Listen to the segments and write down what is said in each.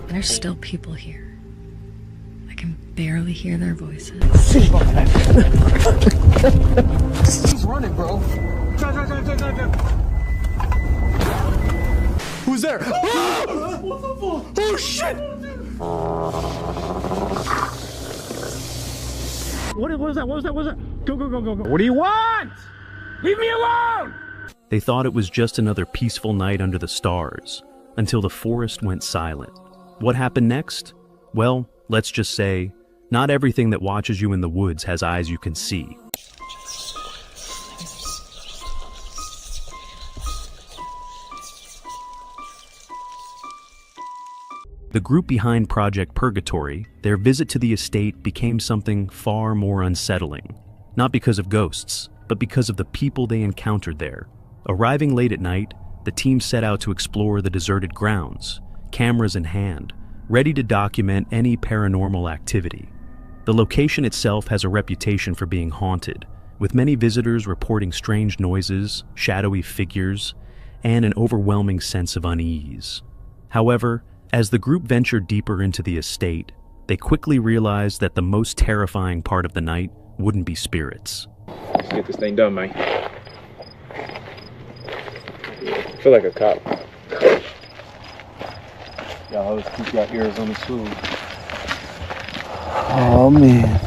There's still people here. I can barely hear their voices. He's running, bro. Who's there? Oh shit! What was that? What was that? Go. What do you want? Leave me alone! They thought it was just another peaceful night under the stars, until the forest went silent. What happened next? Well, let's just say, not everything that watches you in the woods has eyes you can see. The group behind Project Purgatory, their visit to the estate became something far more unsettling. Not because of ghosts, but because of the people they encountered there. Arriving late at night, the team set out to explore the deserted grounds, cameras in hand, ready to document any paranormal activity. The location itself has a reputation for being haunted, with many visitors reporting strange noises, shadowy figures, and an overwhelming sense of unease. However, as the group ventured deeper into the estate, they quickly realized that the most terrifying part of the night wouldn't be spirits. Let's get this thing done, man. I feel like a cop. Y'all always keep your ears on the swivel. Oh man.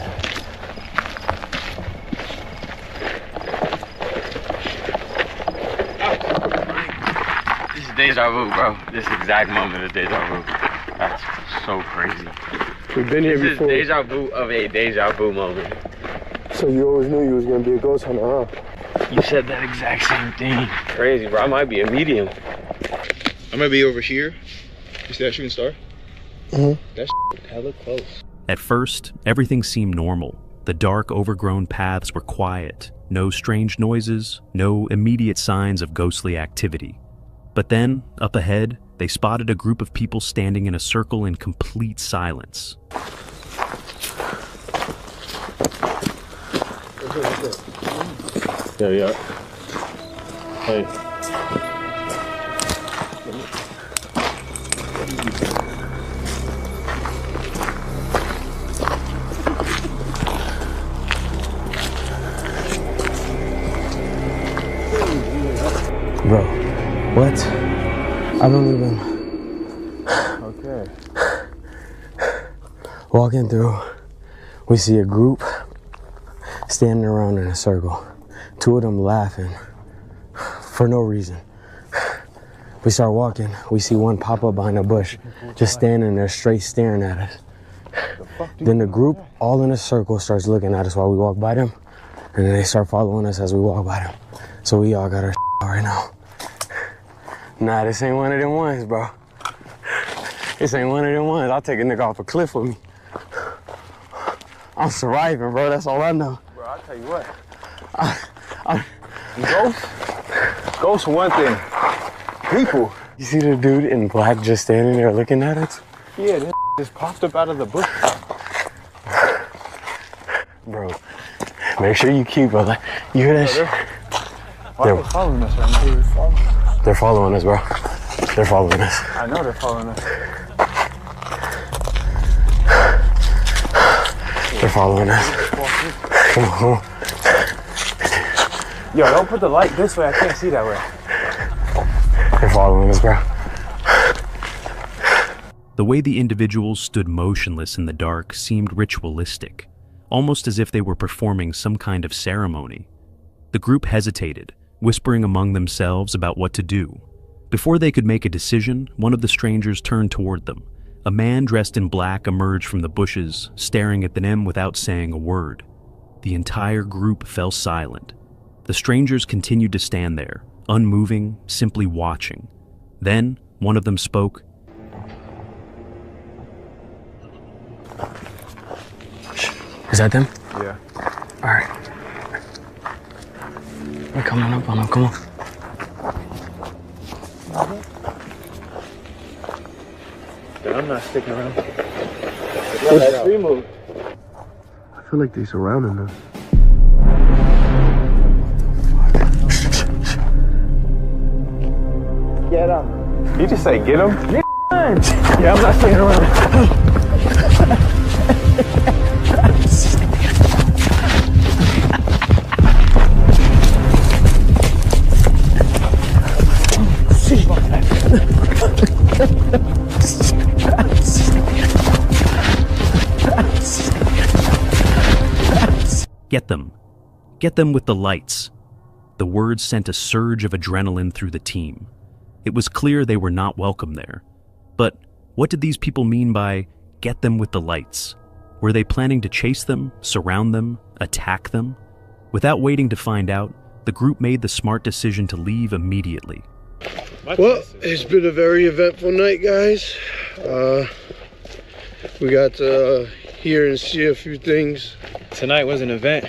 This is deja vu, bro. This exact moment is deja vu. That's so crazy. We've been here before. This is deja vu of a deja vu moment. So you always knew you was gonna be a ghost hunter, huh? You said that exact same thing. Crazy, bro. I might be a medium. I might be over here. You see that shooting star? Mm-hmm. That's hella close. At first, everything seemed normal. The dark, overgrown paths were quiet, no strange noises, no immediate signs of ghostly activity. But then, up ahead, they spotted a group of people standing in a circle in complete silence. Yeah. Hey. Bro, what? I don't even... Okay. Walking through, we see a group standing around in a circle. Two of them laughing for no reason. We start walking, we see one pop up behind a bush, just standing there straight staring at us. Then the group, all in a circle, starts looking at us while we walk by them, and then they start following us as we walk by them. So we all got our right now. Nah, this ain't one of them ones, bro. This ain't one of them ones. I'll take a nigga off a cliff with me. I'm surviving, bro. That's all I know. Bro, I'll tell you what. Ghosts are one thing. People. You see the dude in black just standing there looking at us? Yeah, this just popped up out of the bush. Bro, make sure you keep, brother. You hear that shit? Why are they following us right now? They're following us, bro. They're following us. I know they're following us. They're following us. Come on. Yo, don't put the light this way. I can't see that way. They're following us, bro. The way the individuals stood motionless in the dark seemed ritualistic, almost as if they were performing some kind of ceremony. The group hesitated, whispering among themselves about what to do. Before they could make a decision, one of the strangers turned toward them. A man dressed in black emerged from the bushes, staring at them without saying a word. The entire group fell silent. The strangers continued to stand there, unmoving, simply watching. Then, one of them spoke. Is that them? Yeah. All right. We're coming up on them. Come on. Dude, I'm not sticking around. Let's remove. I feel like they surrounding us. Get him. You just say get him? around. Yeah, I'm not staying around. Get them. Get them with the lights. The words sent a surge of adrenaline through the team. It was clear they were not welcome there. But what did these people mean by get them with the lights? Were they planning to chase them, surround them, attack them? Without waiting to find out, the group made the smart decision to leave immediately. Well, it's been a very eventful night, guys. We got to hear and see a few things. Tonight was an event.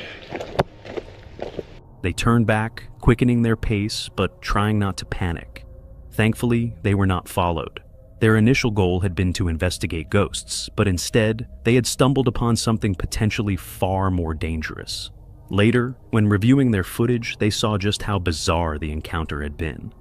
They turned back, quickening their pace, but trying not to panic. Thankfully, they were not followed. Their initial goal had been to investigate ghosts, but instead, they had stumbled upon something potentially far more dangerous. Later, when reviewing their footage, they saw just how bizarre the encounter had been.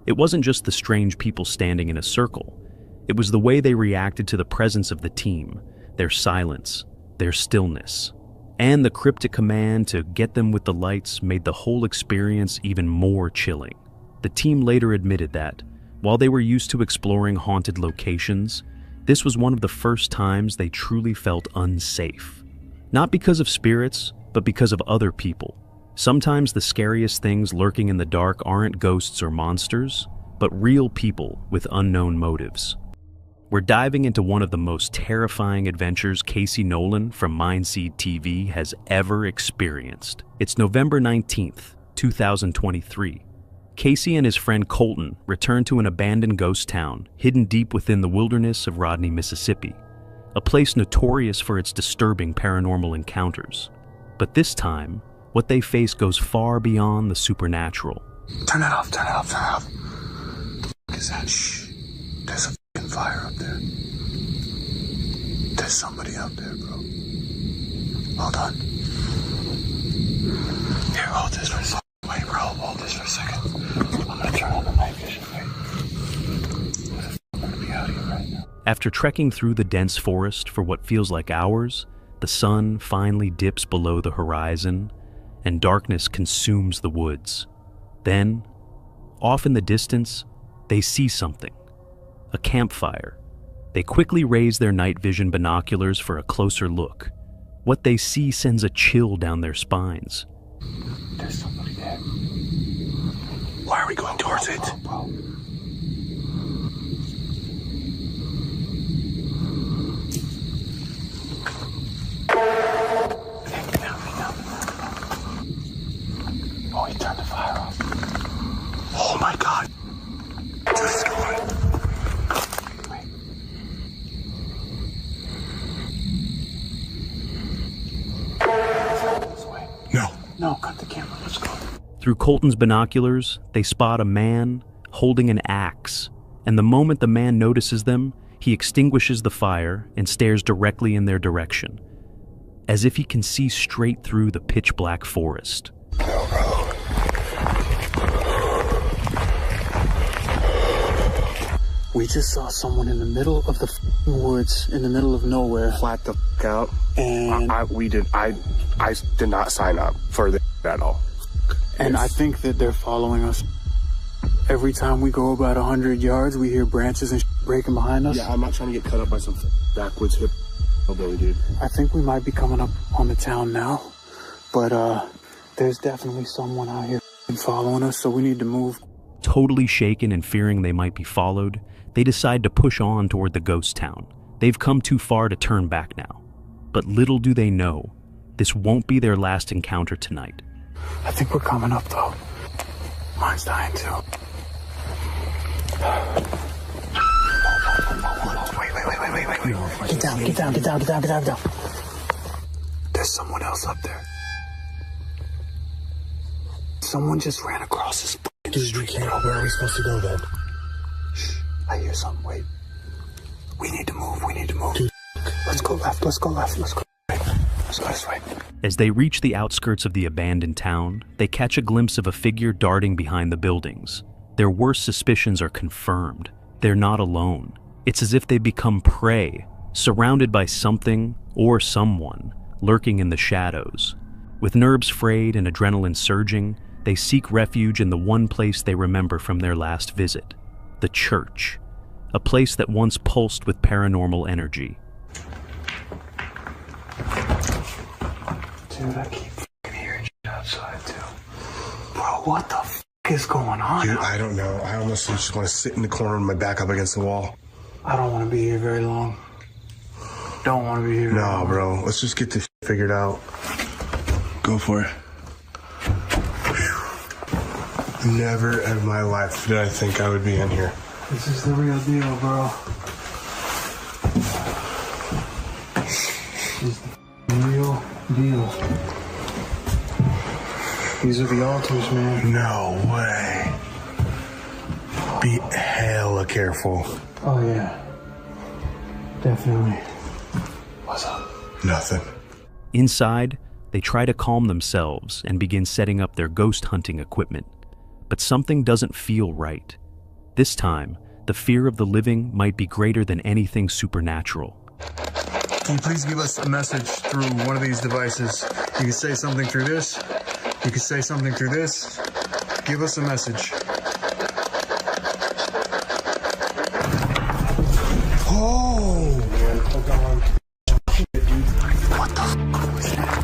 It wasn't just the strange people standing in a circle. It was the way they reacted to the presence of the team, their silence, their stillness. And the cryptic command to get them with the lights made the whole experience even more chilling. The team later admitted that, while they were used to exploring haunted locations, this was one of the first times they truly felt unsafe. Not because of spirits, but because of other people. Sometimes the scariest things lurking in the dark aren't ghosts or monsters, but real people with unknown motives. We're diving into one of the most terrifying adventures Casey Nolan from Mindseed TV has ever experienced. It's November 19th, 2023. Casey and his friend Colton return to an abandoned ghost town hidden deep within the wilderness of Rodney, Mississippi, a place notorious for its disturbing paranormal encounters. But this time, what they face goes far beyond the supernatural. Turn it off, turn it off, turn it off. The f*** is that? Shh. There's a f***ing fire up there. There's somebody up there, bro. Hold on. Here, hold this for a second. Wait, bro, hold this for a second. I'm gonna turn on the night vision, wait. Where the f*** I'm gonna be out here right now. After trekking through the dense forest for what feels like hours, the sun finally dips below the horizon, and darkness consumes the woods. Then, off in the distance, they see something. A campfire. They quickly raise their night vision binoculars for a closer look. What they see sends a chill down their spines. There's somebody there. Why are we going towards it? Bro. Oh, he turned the fire off. Oh my God. To the door. Wait. This way. No, cut the camera. Let's go. Through Colton's binoculars, they spot a man holding an axe, and the moment the man notices them, he extinguishes the fire and stares directly in their direction, as if he can see straight through the pitch-black forest. We just saw someone in the middle of the f***ing woods, in the middle of nowhere. Flat the f*** out. And I did not sign up for this at all. And I think that they're following us. Every time we go about 100 yards, we hear branches and breaking behind us. Yeah, I'm not trying to get cut up by some backwoods hillbilly dude. I think we might be coming up on the town now, but there's definitely someone out here following us, so we need to move. Totally shaken and fearing they might be followed, they decide to push on toward the ghost town. They've come too far to turn back now. But little do they know, this won't be their last encounter tonight. I think we're coming up, though. Mine's dying, too. Wait. Get down. There's someone else up there. Someone just ran across this street. Where are we supposed to go, then? Shh, I hear something. Wait. We need to move. Dude. Let's go left. Let's go right. Let's go this way. As they reach the outskirts of the abandoned town, they catch a glimpse of a figure darting behind the buildings. Their worst suspicions are confirmed. They're not alone. It's as if they become prey, surrounded by something or someone lurking in the shadows. With nerves frayed and adrenaline surging, they seek refuge in the one place they remember from their last visit, the church, a place that once pulsed with paranormal energy. Dude, I keep hearing shit outside, too. Bro, what the is going on? Dude, I don't know. I honestly just want to sit in the corner with my back up against the wall. I don't want to be here very long. Don't want to be here very long. No, bro. Let's just get this figured out. Go for it. Whew. Never in my life did I think I would be in here. This is the real deal, bro. This is the real deal. These are the altars, man. No way. Be hella careful. Oh, yeah. Definitely. What's up? Nothing. Inside, they try to calm themselves and begin setting up their ghost hunting equipment. But something doesn't feel right. This time, the fear of the living might be greater than anything supernatural. Can you please give us a message through one of these devices? You can say something through this. You can say something through this. Give us a message. Oh! Man, hold on. What the f was that?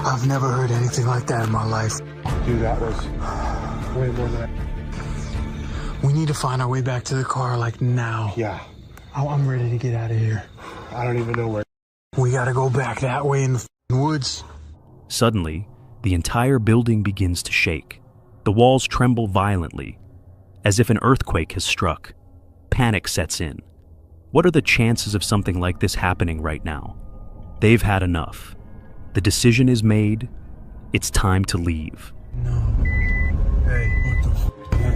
I've never heard anything like that in my life. Dude, that was way more than that. We need to find our way back to the car, like, now. Yeah. I'm ready to get out of here. I don't even know where. We gotta go back that way in the woods. Suddenly, the entire building begins to shake. The walls tremble violently, as if an earthquake has struck. Panic sets in. What are the chances of something like this happening right now? They've had enough. The decision is made. It's time to leave. No. Hey, what the f? Hey,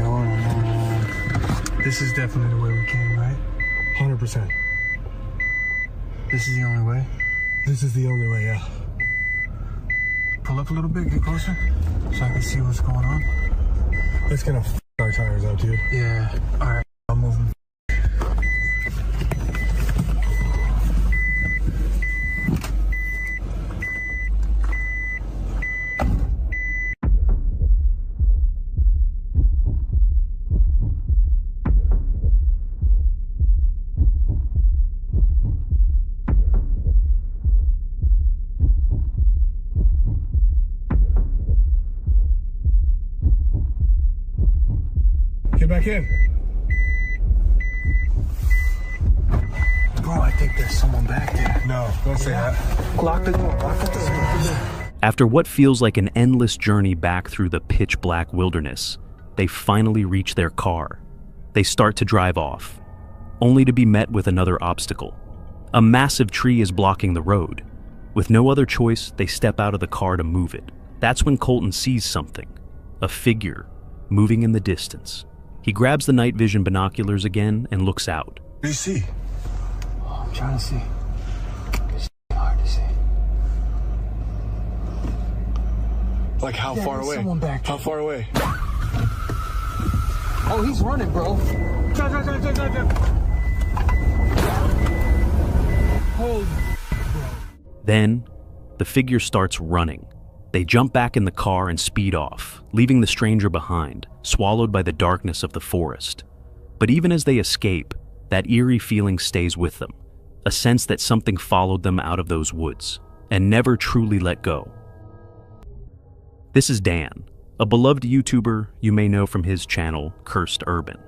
hold on. This is definitely the way we came, right? 100%. This is the only way? This is the only way, yeah. Pull up a little bit, get closer, so I can see what's going on. It's gonna f our tires up, dude. Yeah, alright, I'll move them. Get back in. Bro, I think there's someone back there. No, don't say that. Lock the door, lock the door. After what feels like an endless journey back through the pitch-black wilderness, they finally reach their car. They start to drive off, only to be met with another obstacle. A massive tree is blocking the road. With no other choice, they step out of the car to move it. That's when Colton sees something, a figure, moving in the distance. He grabs the night vision binoculars again and looks out. What do you see? Oh, I'm trying to see. It's hard to see. Like how far there's away? Someone back there. How far away? Oh, he's running, bro. Holy. Then, the figure starts running. They jump back in the car and speed off, leaving the stranger behind, swallowed by the darkness of the forest. But even as they escape, that eerie feeling stays with them, a sense that something followed them out of those woods, and never truly let go. This is Dan, a beloved YouTuber you may know from his channel, Cursed Urban.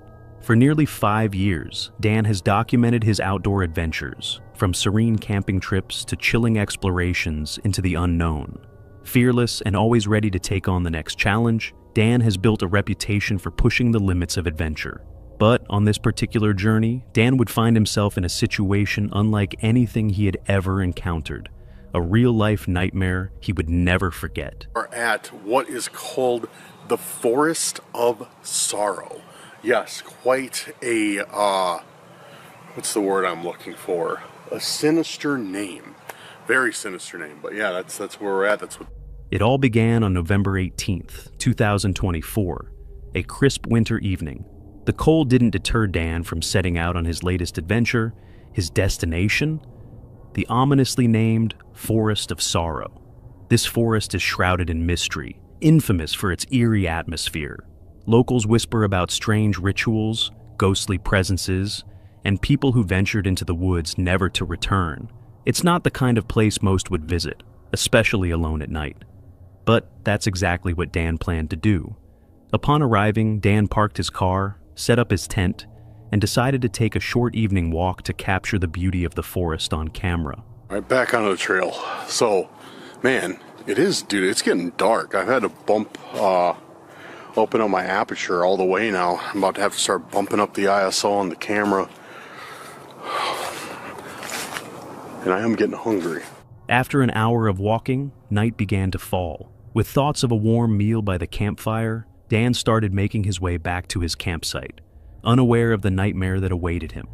For nearly 5 years, Dan has documented his outdoor adventures, from serene camping trips to chilling explorations into the unknown. Fearless and always ready to take on the next challenge, Dan has built a reputation for pushing the limits of adventure. But on this particular journey, Dan would find himself in a situation unlike anything he had ever encountered. A real-life nightmare he would never forget. We're at what is called the Forest of Sorrow. Yes, quite a, what's the word I'm looking for? A sinister name. Very sinister name, but yeah, that's where we're at. That's what. It all began on November 18th, 2024, a crisp winter evening. The cold didn't deter Dan from setting out on his latest adventure, his destination, the ominously named Forest of Sorrow. This forest is shrouded in mystery, infamous for its eerie atmosphere. Locals whisper about strange rituals, ghostly presences, and people who ventured into the woods never to return. It's not the kind of place most would visit, especially alone at night. But that's exactly what Dan planned to do. Upon arriving, Dan parked his car, set up his tent, and decided to take a short evening walk to capture the beauty of the forest on camera. All right, back onto the trail. So, man, it's getting dark. I've had to open up my aperture all the way now. I'm about to have to start bumping up the ISO on the camera. And I am getting hungry. After an hour of walking, night began to fall. With thoughts of a warm meal by the campfire, Dan started making his way back to his campsite, unaware of the nightmare that awaited him.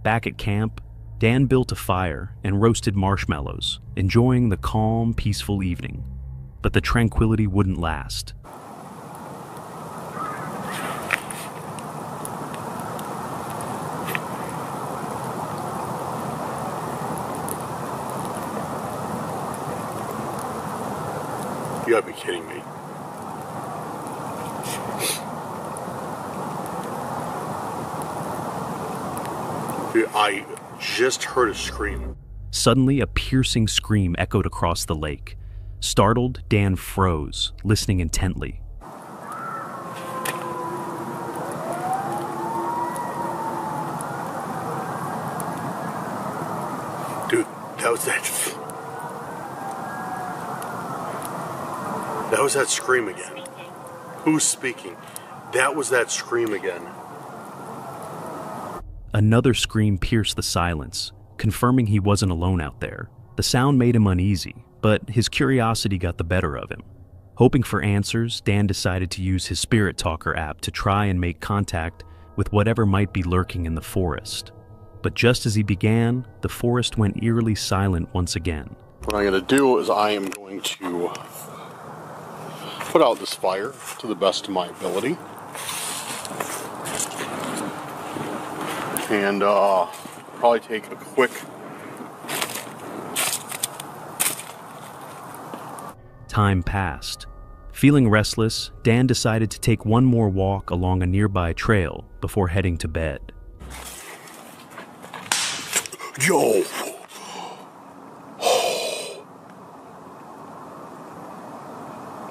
Back at camp, Dan built a fire and roasted marshmallows, enjoying the calm, peaceful evening. But the tranquility wouldn't last. You gotta be kidding me. Dude, I just heard a scream. Suddenly, a piercing scream echoed across the lake. Startled, Dan froze, listening intently. Dude, that was that scream again. Who's speaking? That was that scream again. Another scream pierced the silence, confirming he wasn't alone out there. The sound made him uneasy, but his curiosity got the better of him. Hoping for answers, Dan decided to use his Spirit Talker app to try and make contact with whatever might be lurking in the forest. But just as he began, the forest went eerily silent once again. What I'm going to do is I am going to put out this fire to the best of my ability. And probably take a quick... Time passed. Feeling restless, Dan decided to take one more walk along a nearby trail before heading to bed. Yo!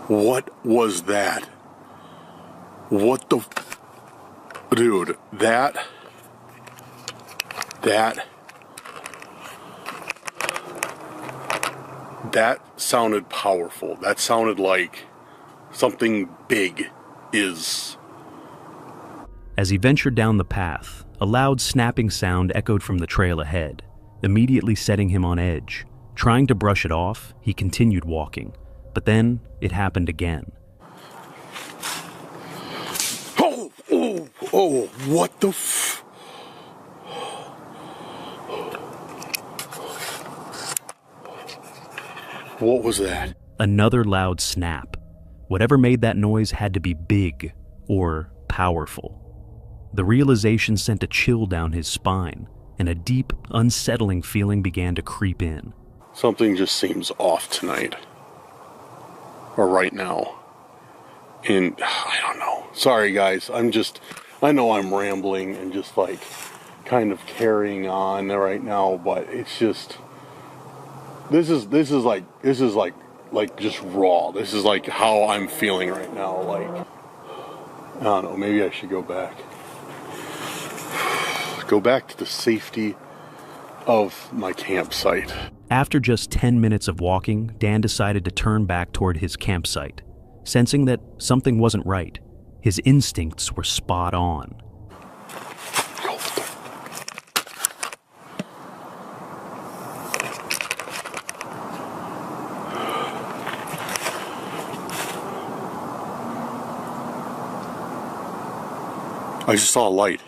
What was that? What the... Dude, that sounded powerful. That sounded like something big is... As he ventured down the path, a loud snapping sound echoed from the trail ahead, immediately setting him on edge. Trying to brush it off, he continued walking, but then it happened again. Oh, what the What was that? Another loud snap. Whatever made that noise had to be big or powerful. The realization sent a chill down his spine, and a deep, unsettling feeling began to creep in. Something just seems off tonight. Or right now. And I don't know. Sorry guys, I know I'm rambling and just like kind of carrying on right now, but it's just this is like just raw. This is like how I'm feeling right now. Like, I don't know, maybe I should go back. Go back to the safety of my campsite. After just 10 minutes of walking, Dan decided to turn back toward his campsite, sensing that something wasn't right. His instincts were spot on. I just saw a light.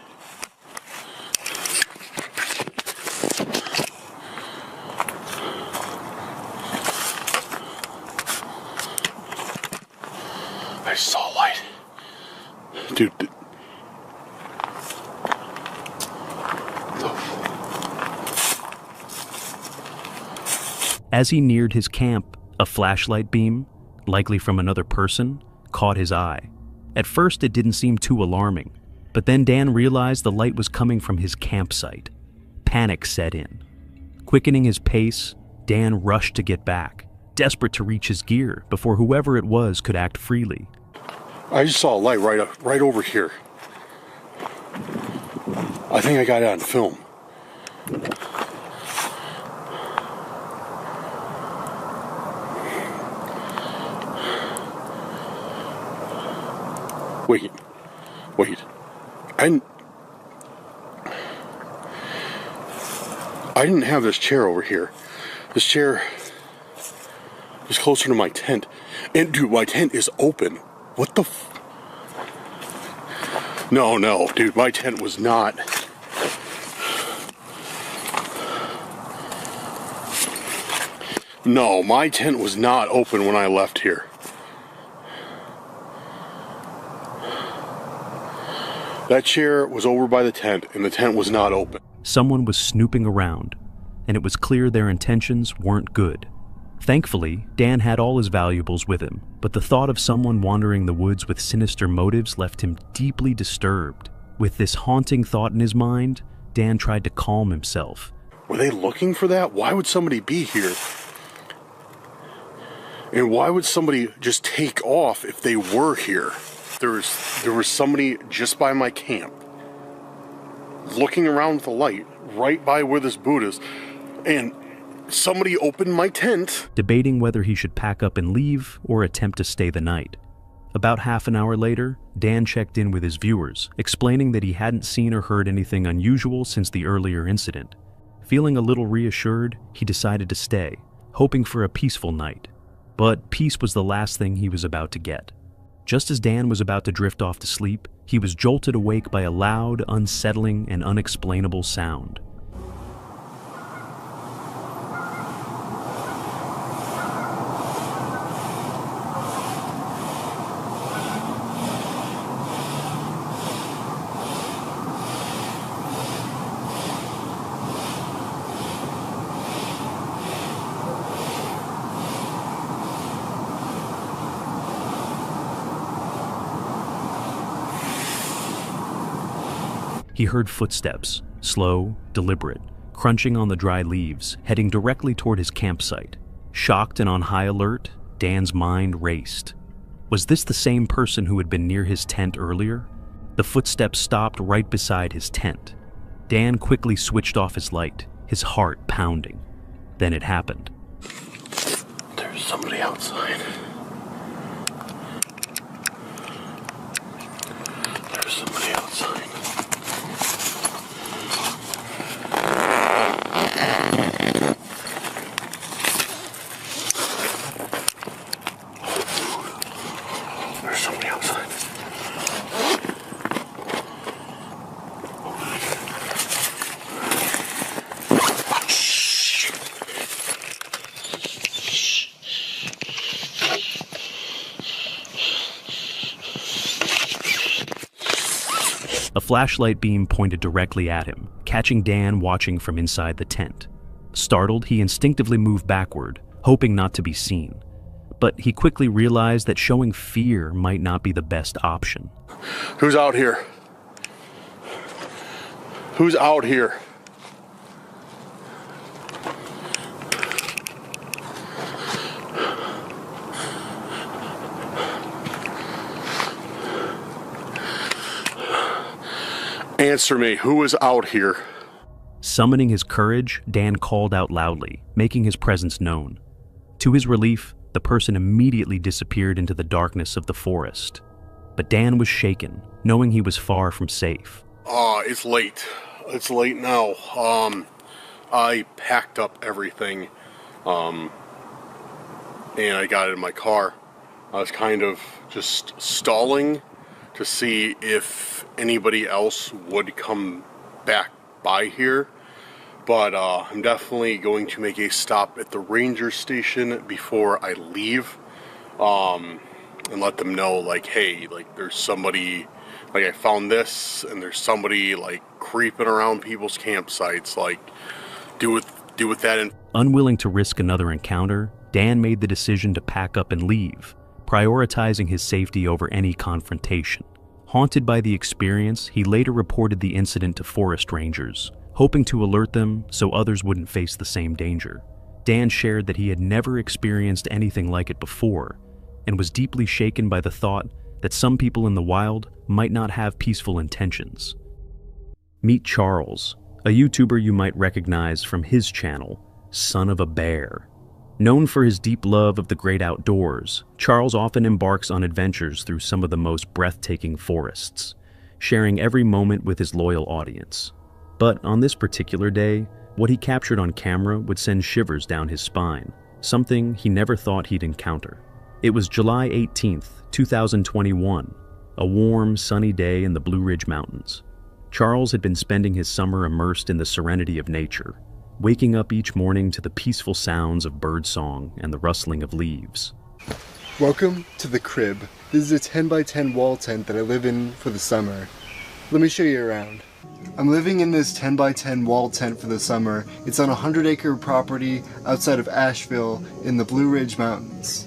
I saw a light. Dude, As he neared his camp, a flashlight beam, likely from another person, caught his eye. At first, it didn't seem too alarming, but then Dan realized the light was coming from his campsite. Panic set in. Quickening his pace, Dan rushed to get back, desperate to reach his gear before whoever it was could act freely. I just saw a light right over here. I think I got it on film. Wait. I didn't have this chair over here. This chair is closer to my tent. And dude, my tent is open. What the No, dude, my tent was not. No, my tent was not open when I left here. That chair was over by the tent, and the tent was not open. Someone was snooping around, and it was clear their intentions weren't good. Thankfully, Dan had all his valuables with him, but the thought of someone wandering the woods with sinister motives left him deeply disturbed. With this haunting thought in his mind, Dan tried to calm himself. Were they looking for that? Why would somebody be here? And why would somebody just take off if they were here? There was somebody just by my camp, looking around with a light, right by where this boot is, and somebody opened my tent. Debating whether he should pack up and leave or attempt to stay the night. About half an hour later, Dan checked in with his viewers, explaining that he hadn't seen or heard anything unusual since the earlier incident. Feeling a little reassured, he decided to stay, hoping for a peaceful night. But peace was the last thing he was about to get. Just as Dan was about to drift off to sleep, he was jolted awake by a loud, unsettling, and unexplainable sound. He heard footsteps, slow, deliberate, crunching on the dry leaves, heading directly toward his campsite. Shocked and on high alert, Dan's mind raced. Was this the same person who had been near his tent earlier? The footsteps stopped right beside his tent. Dan quickly switched off his light, his heart pounding. Then it happened. There's somebody outside. There's somebody outside. There's somebody outside. A flashlight beam pointed directly at him, catching Dan watching from inside the tent. Startled, he instinctively moved backward, hoping not to be seen. But he quickly realized that showing fear might not be the best option. Who's out here? Who's out here? Answer me, who is out here? Summoning his courage, Dan called out loudly, making his presence known. To his relief, the person immediately disappeared into the darkness of the forest. But Dan was shaken, knowing he was far from safe. It's late. It's late now. I packed up everything, and I got it in my car. I was kind of just stalling to see if anybody else would come back by here. But I'm definitely going to make a stop at the ranger station before I leave, and let them know, like, hey, like, there's somebody, like, I found this, and there's somebody, like, creeping around people's campsites, like, do do with that. And Unwilling to risk another encounter, Dan made the decision to pack up and leave, prioritizing his safety over any confrontation. Haunted by the experience, he later reported the incident to forest rangers, hoping to alert them so others wouldn't face the same danger. Dan shared that he had never experienced anything like it before, and was deeply shaken by the thought that some people in the wild might not have peaceful intentions. Meet Charles, a YouTuber you might recognize from his channel, Son of a Bear. Known for his deep love of the great outdoors, Charles often embarks on adventures through some of the most breathtaking forests, sharing every moment with his loyal audience. But on this particular day, what he captured on camera would send shivers down his spine, something he never thought he'd encounter. It was July 18th, 2021, a warm, sunny day in the Blue Ridge Mountains. Charles had been spending his summer immersed in the serenity of nature, waking up each morning to the peaceful sounds of birdsong and the rustling of leaves. Welcome to the crib. This is a 10 by 10 wall tent that I live in for the summer. Let me show you around. I'm living in this 10 by 10 wall tent for the summer. It's on a 100-acre property outside of Asheville in the Blue Ridge Mountains.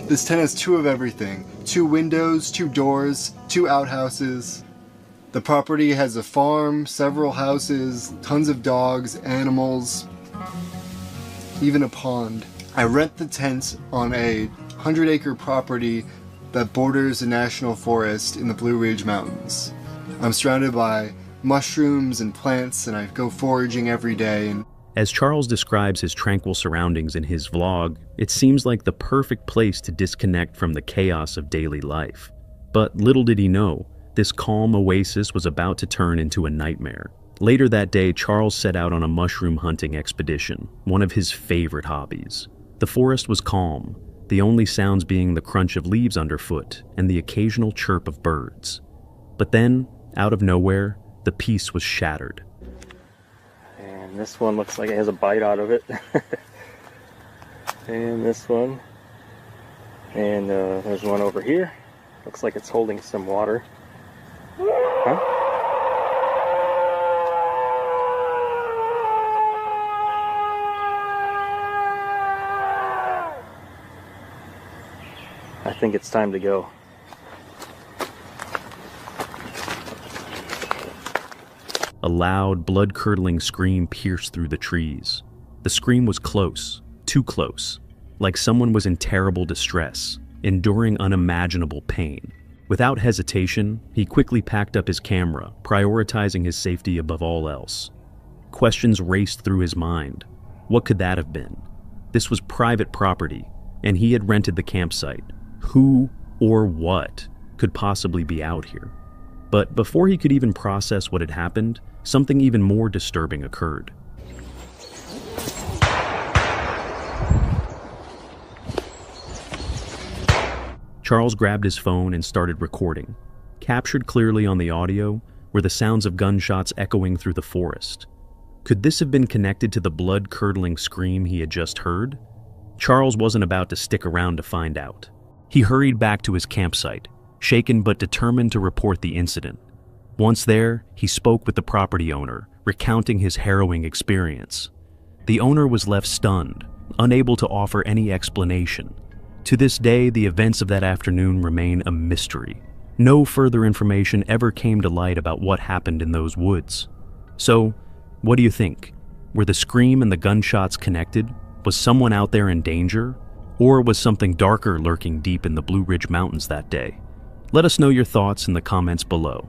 This tent has two of everything. 2 windows, 2 doors, 2 outhouses. The property has a farm, several houses, tons of dogs, animals, even a pond. I rent the tent on a 100-acre property that borders a national forest in the Blue Ridge Mountains. I'm surrounded by mushrooms and plants, and I go foraging every day. As Charles describes his tranquil surroundings in his vlog, it seems like the perfect place to disconnect from the chaos of daily life. But little did he know, this calm oasis was about to turn into a nightmare. Later that day, Charles set out on a mushroom hunting expedition, one of his favorite hobbies. The forest was calm, the only sounds being the crunch of leaves underfoot and the occasional chirp of birds. But then, out of nowhere, the peace was shattered. And this one looks like it has a bite out of it. And this one. And there's one over here. Looks like it's holding some water. Huh? I think it's time to go. A loud, blood-curdling scream pierced through the trees. The scream was close, too close, like someone was in terrible distress, enduring unimaginable pain. Without hesitation, he quickly packed up his camera, prioritizing his safety above all else. Questions raced through his mind. What could that have been? This was private property, and he had rented the campsite. Who or what could possibly be out here? But before he could even process what had happened, something even more disturbing occurred. Charles grabbed his phone and started recording. Captured clearly on the audio were the sounds of gunshots echoing through the forest. Could this have been connected to the blood-curdling scream he had just heard? Charles wasn't about to stick around to find out. He hurried back to his campsite, shaken but determined to report the incident. Once there, he spoke with the property owner, recounting his harrowing experience. The owner was left stunned, unable to offer any explanation. To this day, the events of that afternoon remain a mystery. No further information ever came to light about what happened in those woods. So, what do you think? Were the scream and the gunshots connected? Was someone out there in danger? Or was something darker lurking deep in the Blue Ridge Mountains that day? Let us know your thoughts in the comments below.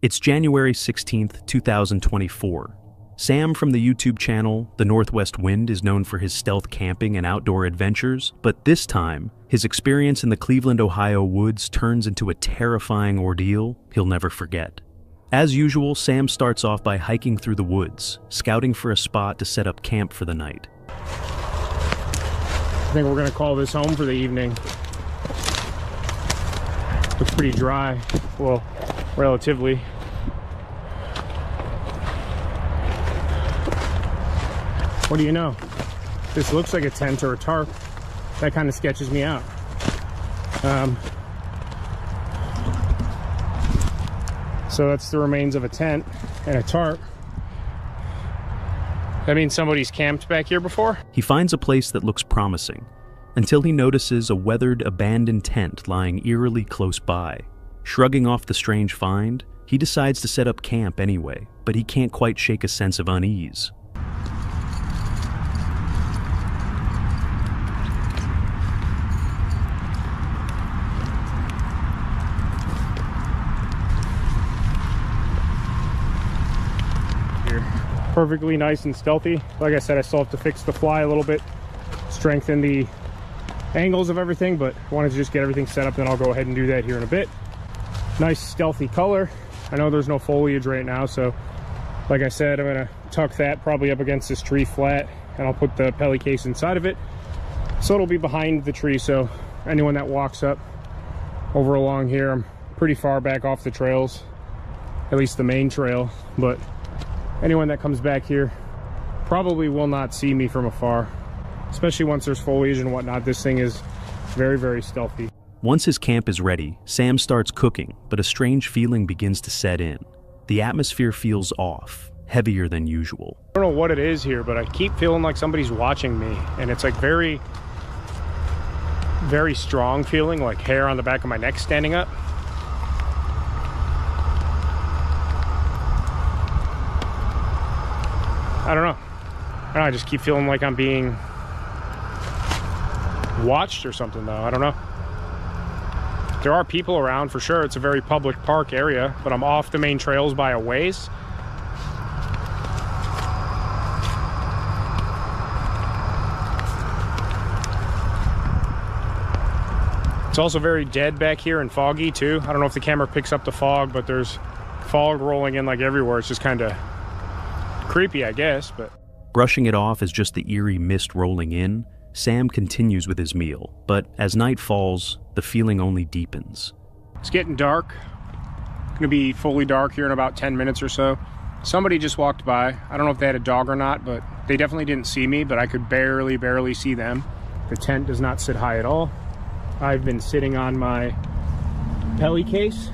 It's January 16th, 2024. Sam from the YouTube channel The Northwest Wind is known for his stealth camping and outdoor adventures, but this time, his experience in the Cleveland, Ohio woods turns into a terrifying ordeal he'll never forget. As usual, Sam starts off by hiking through the woods, scouting for a spot to set up camp for the night. I think we're gonna call this home for the evening. Looks pretty dry, well, relatively. What do you know? This looks like a tent or a tarp. That kind of sketches me out. So that's the remains of a tent and a tarp. That means somebody's camped back here before? He finds a place that looks promising, until he notices a weathered, abandoned tent lying eerily close by. Shrugging off the strange find, he decides to set up camp anyway, but he can't quite shake a sense of unease. Perfectly nice and stealthy. Like I said, I still have to fix the fly a little bit, strengthen the angles of everything, but I wanted to just get everything set up, then I'll go ahead and do that here in a bit. Nice stealthy color. I know there's no foliage right now, so like I said, I'm gonna tuck that probably up against this tree flat, and I'll put the pelly case inside of it, so it'll be behind the tree, so anyone that walks up over along here, I'm pretty far back off the trails, at least the main trail, but anyone that comes back here probably will not see me from afar, especially once there's foliage and whatnot. This thing is very, very stealthy. Once his camp is ready, Sam starts cooking, but a strange feeling begins to set in. The atmosphere feels off, heavier than usual. I don't know what it is here, but I keep feeling like somebody's watching me, and it's like very, very strong feeling, like hair on the back of my neck standing up. I don't know. I just keep feeling like I'm being watched or something, though. I don't know. There are people around for sure. It's a very public park area, but I'm off the main trails by a ways. It's also very dead back here and foggy too. I don't know if the camera picks up the fog, but there's fog rolling in like everywhere. It's just kind of creepy, I guess, but... Brushing it off as just the eerie mist rolling in, Sam continues with his meal, but as night falls, the feeling only deepens. It's getting dark. Gonna be fully dark here in about 10 minutes or so. Somebody just walked by. I don't know if they had a dog or not, but they definitely didn't see me, but I could barely see them. The tent does not sit high at all. I've been sitting on my pelly case.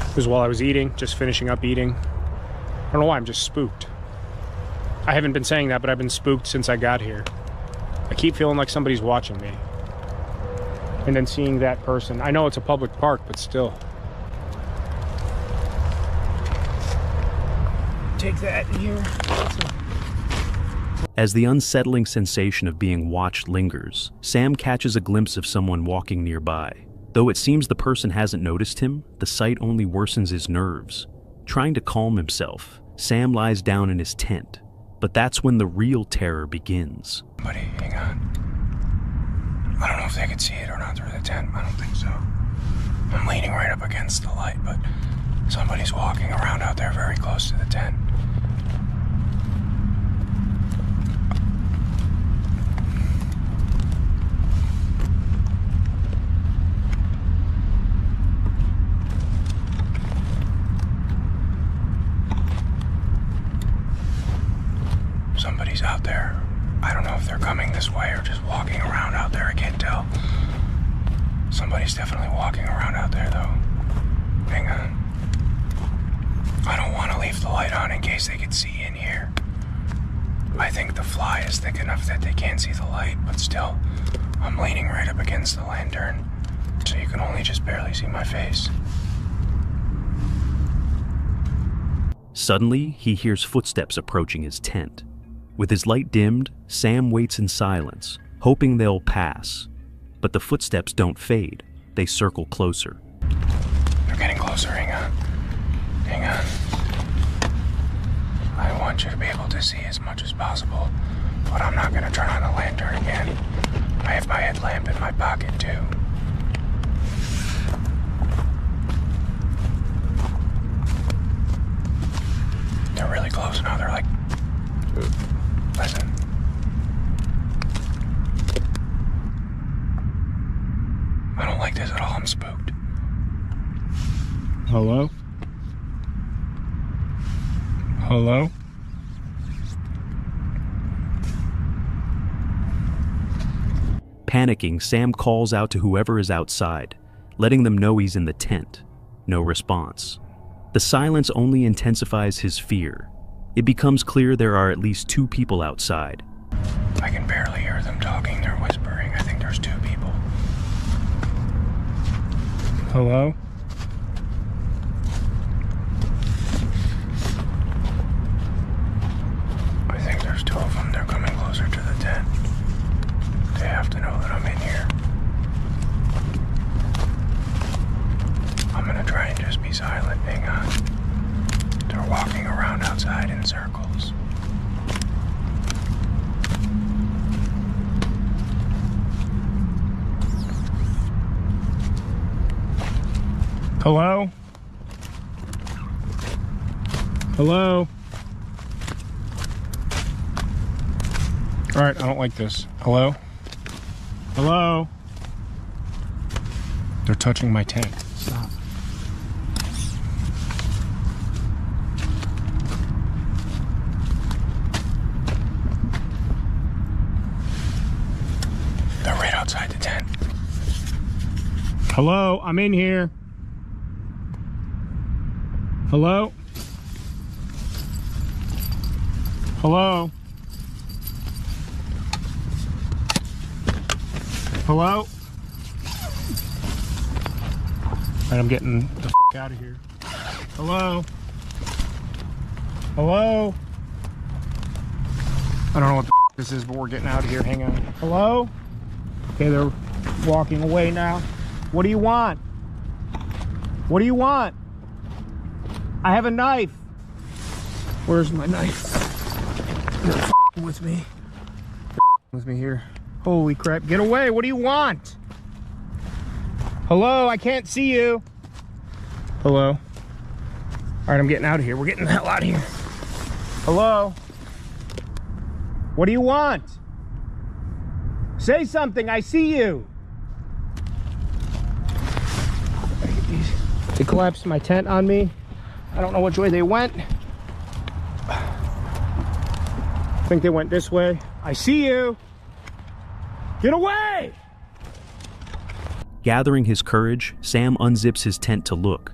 This was while I was eating, just finishing up eating. I don't know why, I'm just spooked. I haven't been saying that, but I've been spooked since I got here. I keep feeling like somebody's watching me. And then seeing that person. I know it's a public park, but still. Take that in here. As the unsettling sensation of being watched lingers, Sam catches a glimpse of someone walking nearby. Though it seems the person hasn't noticed him, the sight only worsens his nerves. Trying to calm himself, Sam lies down in his tent, but that's when the real terror begins. Buddy, hang on. I don't know if they can see it or not through the tent. I don't think so. I'm leaning right up against the light, but somebody's walking around out there very close to the tent. Somebody's out there. I don't know if they're coming this way or just walking around out there. I can't tell. Somebody's definitely walking around out there, though. Hang on. I don't want to leave the light on in case they can see in here. I think the fly is thick enough that they can't see the light, but still, I'm leaning right up against the lantern, so you can only just barely see my face. Suddenly, he hears footsteps approaching his tent. With his light dimmed, Sam waits in silence, hoping they'll pass. But the footsteps don't fade. They circle closer. They're getting closer. Hang on. Hang on. I want you to be able to see as much as possible, but I'm not going to turn on the lantern again. I have my headlamp in my pocket, too. They're really close now. They're like... Listen. I don't like this at all. I'm spooked. Hello? Hello? Panicking, Sam calls out to whoever is outside, letting them know he's in the tent. No response. The silence only intensifies his fear. It becomes clear there are at least 2 people outside. I can barely hear them talking. They're whispering. I think there's 2 people. Hello? I think there's 2 of them. They're coming closer to the tent. They have to know that I'm in here. I'm gonna try and just be silent. Hang on. They're walking around outside in circles. Hello? Hello? All right, I don't like this. Hello? Hello? They're touching my tent. Stop. They're right outside the tent. Hello? I'm in here. Hello? Hello? Hello? All right, I'm getting the f out of here. Hello? Hello? I don't know what the f this is, but we're getting out of here. Hang on. Hello? Okay, they're walking away now. What do you want? What do you want? I have a knife. Where's my knife? They're f***ing with me. They're f***ing with me here. Holy crap. Get away. What do you want? Hello? I can't see you. Hello? All right, I'm getting out of here. We're getting the hell out of here. Hello? What do you want? Say something. I see you. They collapsed my tent on me. I don't know which way they went. I think they went this way. I see you. Get away! Gathering his courage, Sam unzips his tent to look,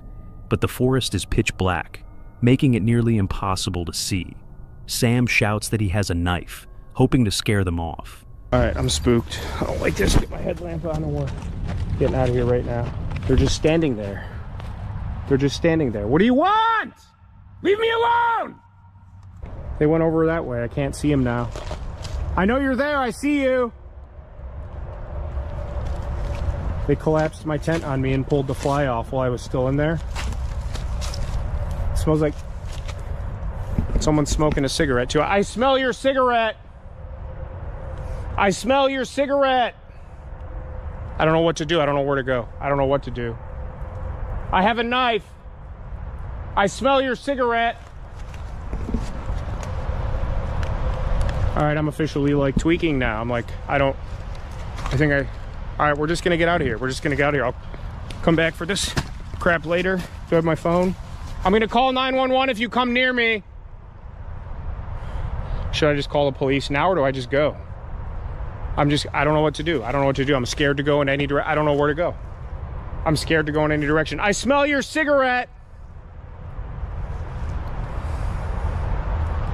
but the forest is pitch black, making it nearly impossible to see. Sam shouts that he has a knife, hoping to scare them off. All right, I'm spooked. I don't like this. Get my headlamp on and we're getting out of here right now. They're just standing there. They're just standing there. What do you want? Leave me alone! They went over that way. I can't see them now. I know you're there. I see you. They collapsed my tent on me and pulled the fly off while I was still in there. It smells like someone's smoking a cigarette too. I smell your cigarette. I smell your cigarette. I don't know what to do. I don't know where to go. I don't know what to do. I have a knife. I smell your cigarette. All right, I'm officially like tweaking now. I'm like, all right, we're just gonna get out of here. We're just gonna get out of here. I'll come back for this crap later. Do I have my phone? I'm gonna call 911 if you come near me. Should I just call the police now or do I just go? I don't know what to do. I don't know what to do. I'm scared to go in any direction. I don't know where to go. I'm scared to go in any direction. I smell your cigarette.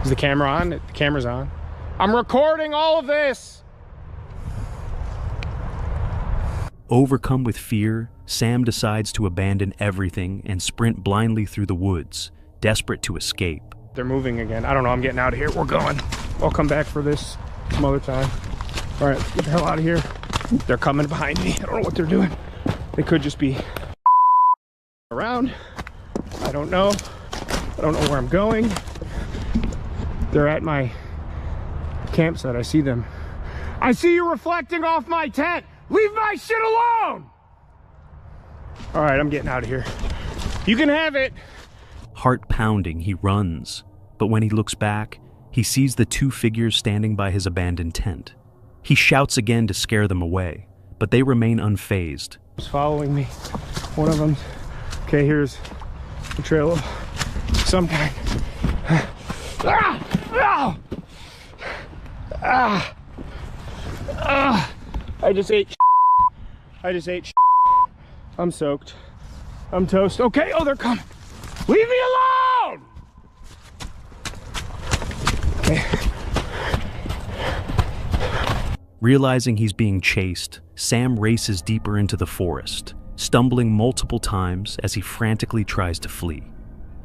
Is the camera on? The camera's on. I'm recording all of this. Overcome with fear, Sam decides to abandon everything and sprint blindly through the woods, desperate to escape. They're moving again. I don't know. I'm getting out of here. We're going. I'll come back for this some other time. All right, let's get the hell out of here. They're coming behind me. I don't know what they're doing. They could just be around. I don't know. I don't know where I'm going. They're at my campsite. I see them. I see you reflecting off my tent. Leave my shit alone! All right, I'm getting out of here. You can have it. Heart pounding, he runs. But when he looks back, he sees the 2 figures standing by his abandoned tent. He shouts again to scare them away, but they remain unfazed. He's following me. One of them. Okay, here's a trail of some kind. I just ate. I'm soaked. I'm toast. Okay, oh, they're coming. Leave me alone! Realizing he's being chased, Sam races deeper into the forest, stumbling multiple times as he frantically tries to flee.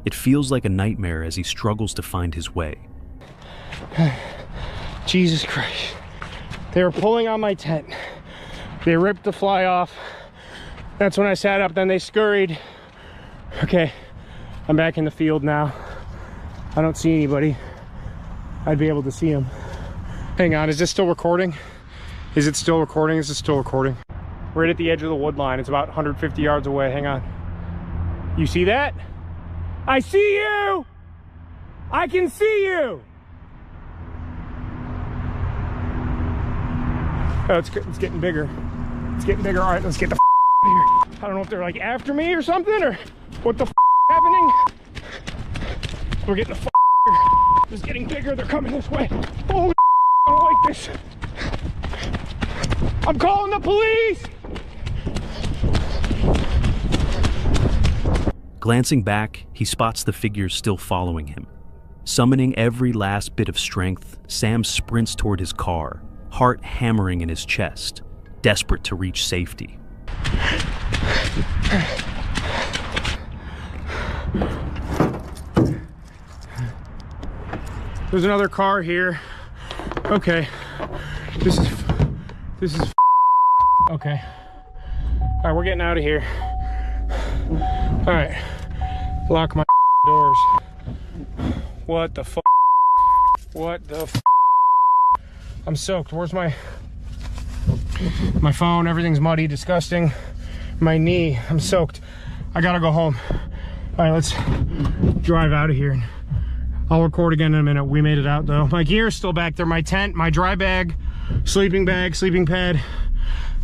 It feels like a nightmare as he struggles to find his way. Jesus Christ. They were pulling on my tent. They ripped the fly off. That's when I sat up, then they scurried. Okay, I'm back in the field now. I don't see anybody. I'd be able to see them. Hang on, is this still recording? Is it still recording? Is it still recording? Right at the edge of the wood line. It's about 150 yards away. Hang on. You see that? I see you! I can see you! Oh, it's getting bigger. It's getting bigger. All right, let's get the out of here. I don't know if they're like after me or something, or what the happening. We're getting the here. It's getting bigger. They're coming this way. Holy I don't like this. I'm calling the police! Glancing back, he spots the figures still following him. Summoning every last bit of strength, Sam sprints toward his car, heart hammering in his chest, desperate to reach safety. There's another car here. Okay. This is okay. All right, we're getting out of here. All right. Lock my doors. What the fuck? What the fuck? I'm soaked. Where's my phone? Everything's muddy, disgusting. My knee, I'm soaked. I gotta go home. All right, let's drive out of here. I'll record again in a minute. We made it out though. My gear's still back there. My tent, my dry bag, sleeping pad.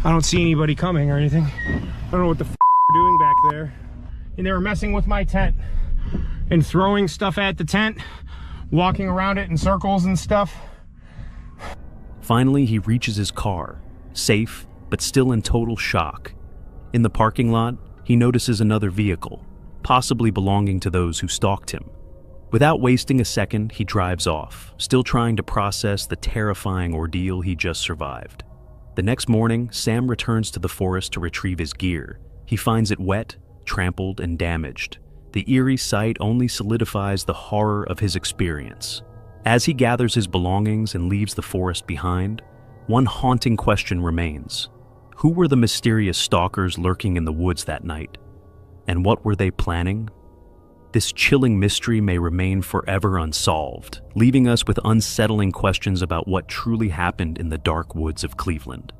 I don't see anybody coming or anything. I don't know what the f they're doing back there. And they were messing with my tent and throwing stuff at the tent, walking around it in circles and stuff. Finally, he reaches his car, safe, but still in total shock. In the parking lot, he notices another vehicle, possibly belonging to those who stalked him. Without wasting a second, he drives off, still trying to process the terrifying ordeal he just survived. The next morning, Sam returns to the forest to retrieve his gear. He finds it wet, trampled, and damaged. The eerie sight only solidifies the horror of his experience. As he gathers his belongings and leaves the forest behind, one haunting question remains. Who were the mysterious stalkers lurking in the woods that night? And what were they planning? This chilling mystery may remain forever unsolved, leaving us with unsettling questions about what truly happened in the dark woods of Cleveland.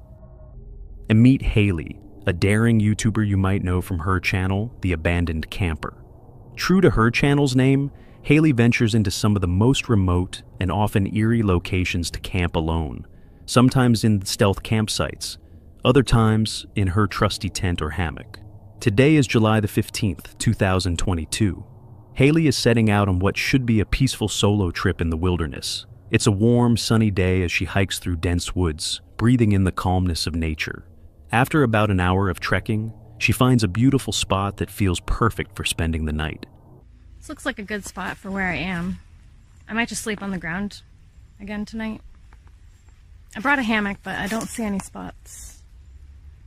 And meet Haley, a daring YouTuber you might know from her channel, The Abandoned Camper. True to her channel's name, Haley ventures into some of the most remote and often eerie locations to camp alone, sometimes in stealth campsites, other times in her trusty tent or hammock. Today is July the 15th, 2022. Haley is setting out on what should be a peaceful solo trip in the wilderness. It's a warm, sunny day as she hikes through dense woods, breathing in the calmness of nature. After about an hour of trekking, she finds a beautiful spot that feels perfect for spending the night. This looks like a good spot for where I am. I might just sleep on the ground again tonight. I brought a hammock, but I don't see any spots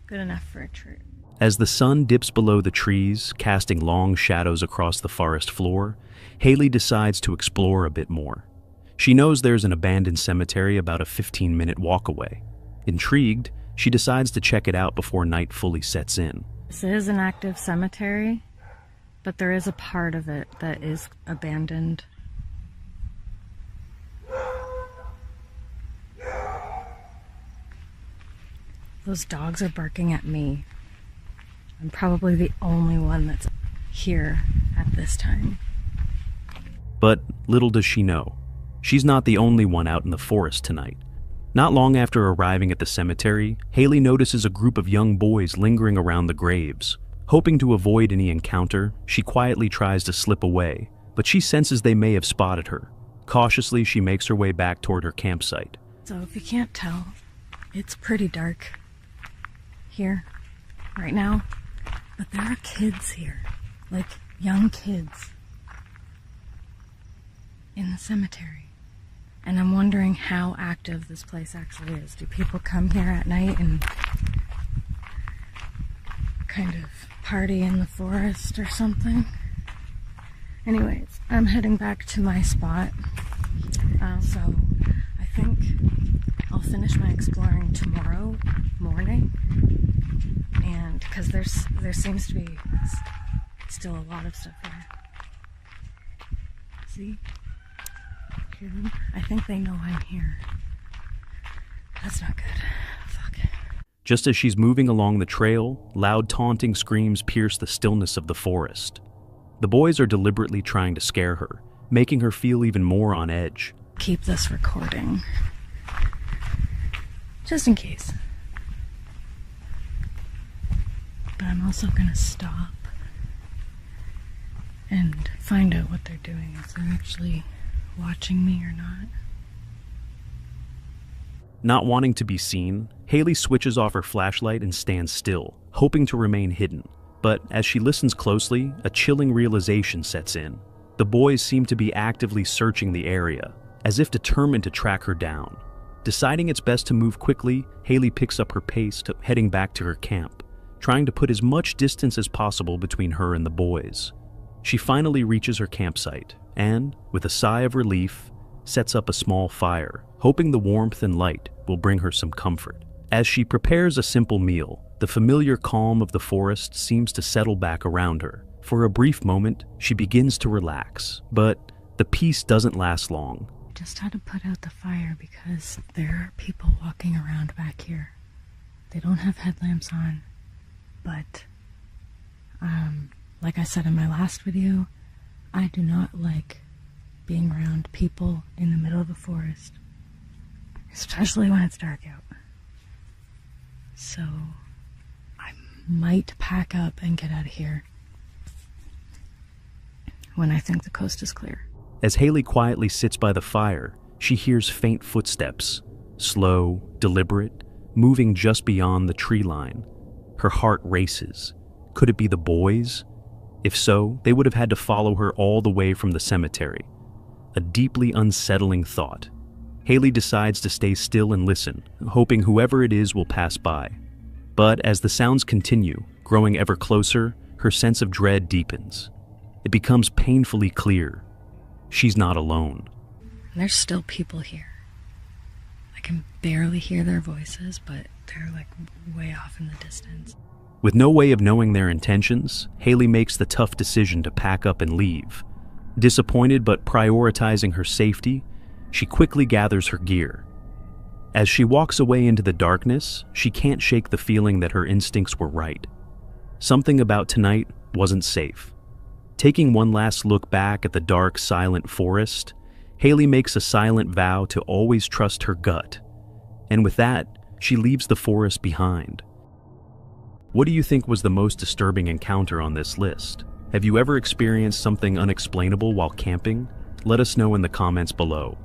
good enough for a trip. As the sun dips below the trees, casting long shadows across the forest floor, Haley decides to explore a bit more. She knows there's an abandoned cemetery about a 15-minute walk away. Intrigued, she decides to check it out before night fully sets in. This is an active cemetery, but there is a part of it that is abandoned. Those dogs are barking at me. I'm probably the only one that's here at this time. But little does she know, she's not the only one out in the forest tonight. Not long after arriving at the cemetery, Haley notices a group of young boys lingering around the graves. Hoping to avoid any encounter, she quietly tries to slip away, but she senses they may have spotted her. Cautiously, she makes her way back toward her campsite. So if you can't tell, it's pretty dark here right now. But there are kids here, like young kids, in the cemetery. And I'm wondering how active this place actually is. Do people come here at night and kind of party in the forest or something? Anyways, I'm heading back to my spot. So I think I'll finish my exploring tomorrow morning. And because there seems to be still a lot of stuff here. See? Hear them? I think they know I'm here. That's not good. Fuck. Just as she's moving along the trail, loud taunting screams pierce the stillness of the forest. The boys are deliberately trying to scare her, making her feel even more on edge. Keep this recording. Just in case. But I'm also gonna stop and find out what they're doing, if they're actually watching me or not. Not wanting to be seen, Haley switches off her flashlight and stands still, hoping to remain hidden. But as she listens closely, a chilling realization sets in. The boys seem to be actively searching the area, as if determined to track her down. Deciding it's best to move quickly, Haley picks up her pace, heading back to her camp, trying to put as much distance as possible between her and the boys. She finally reaches her campsite and, with a sigh of relief, sets up a small fire, hoping the warmth and light will bring her some comfort. As she prepares a simple meal, the familiar calm of the forest seems to settle back around her. For a brief moment, she begins to relax, but the peace doesn't last long. Just had to put out the fire because there are people walking around back here. They don't have headlamps on, but like I said in my last video, I do not like being around people in the middle of a forest, especially when it's dark out. So I might pack up and get out of here when I think the coast is clear. As Haley quietly sits by the fire, she hears faint footsteps, slow, deliberate, moving just beyond the tree line. Her heart races. Could it be the boys? If so, they would have had to follow her all the way from the cemetery. A deeply unsettling thought. Haley decides to stay still and listen, hoping whoever it is will pass by. But as the sounds continue, growing ever closer, her sense of dread deepens. It becomes painfully clear. She's not alone. There's still people here. I can barely hear their voices, but they're like way off in the distance. With no way of knowing their intentions, Haley makes the tough decision to pack up and leave. Disappointed but prioritizing her safety, she quickly gathers her gear. As she walks away into the darkness, she can't shake the feeling that her instincts were right. Something about tonight wasn't safe. Taking one last look back at the dark, silent forest, Haley makes a silent vow to always trust her gut. And with that, she leaves the forest behind. What do you think was the most disturbing encounter on this list? Have you ever experienced something unexplainable while camping? Let us know in the comments below.